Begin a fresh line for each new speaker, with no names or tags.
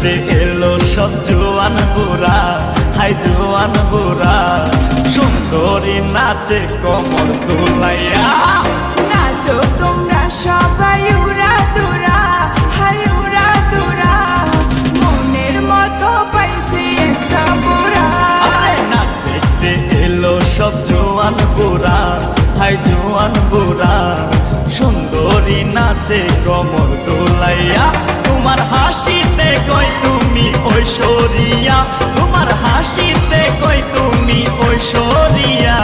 নাচতে এলো সব জোয়ান বুড়া, হাই জোয়ান বুড়া, সুন্দরী নাচে কমর দুলাইয়া।
নাচো তোমরা সবাই উড়া দুরা, হাই উড়া দুরা, মনের মতো পাইছে একটা বুড়া।
নাচ দেখতে এলো সব জোয়ান বুড়া, হাই জোয়ান বুড়া, সুন্দরী নাচে কমর দোলাইয়া। তোমার হাসিতে কই তুমি ঐশ্বরিয়া, তোমার হাসিতে কই তুমি ঐশ্বরিয়া।